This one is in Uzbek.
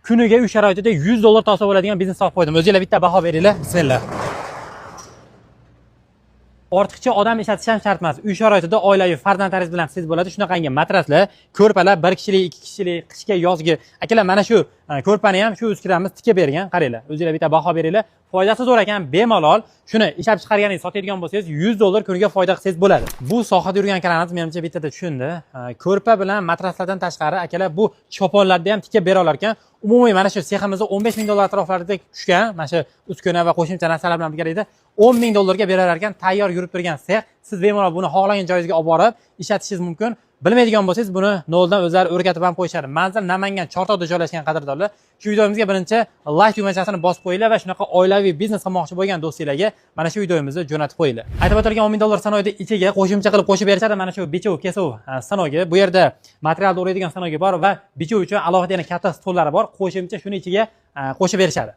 kuniga uy sharoitida $100 topsa bo'ladigan biznes olib qo'ydim. O'zingizlar bitta baho beringlar. Bismillah. Ortiqcha odam ishlatish ham shart emas. Uy sharoitida oilaviy farzandlaringiz bilan siz bo'ladi. Shunaqangi matraslar, ko'rpalar 1 kishilik, 2 kishilik, qishga, yozgi. Akalar, mana shu ko'rpani ham shu uskuramiz tikib bergan. Qaranglar. O'zingizlar bitta baho beringlar. Foydasi zo'r ekan, bemalol. Shuni ishlab chiqarganingiz, sotadigan bo'lsangiz, $100 kuniga foyda qilsangiz bo'ladi. Bu sohada yurgan akalarimiz menimcha bittada tushundi. Ko'rpa bilan matraslardan tashqari akalar bu choponlarni ham tikib bera olar ekan. Umumiy mana shu seximizda $15,000 atroflarida tushgan, mana shu uskuna va qo'shimcha narsalar bilan birgalikda $10,000 beralar ekan, tayyor yurib turgan sex. Siz bemalol buni xohlagan joyingizga olib borib ishlatishingiz mumkin. Bilmaydigan bo'lsangiz buni noldan o'zlari o'rgatib ham qo'yishadi. Manzil Namangan Chortoqda joylashgan qadrdonlar. Shu videomizga birinchi like tugmachasini bosib qo'yinglar va shunaqa oilaviy biznes qilmoqchi bo'lgan do'stinglarga mana shu videomizni jo'natib qo'yinglar. Aytib o'tilgan $10,000 sanoyda ichiga qo'shimcha qilib qo'shib berishadi. Mana shu bichuv, kesuv sanogi. Bu yerda material o'raydigan sanogi bor va bichuv uchun alohida yana katta stollari bor. Qo'shimcha shuni ichiga qo'shib berishadi.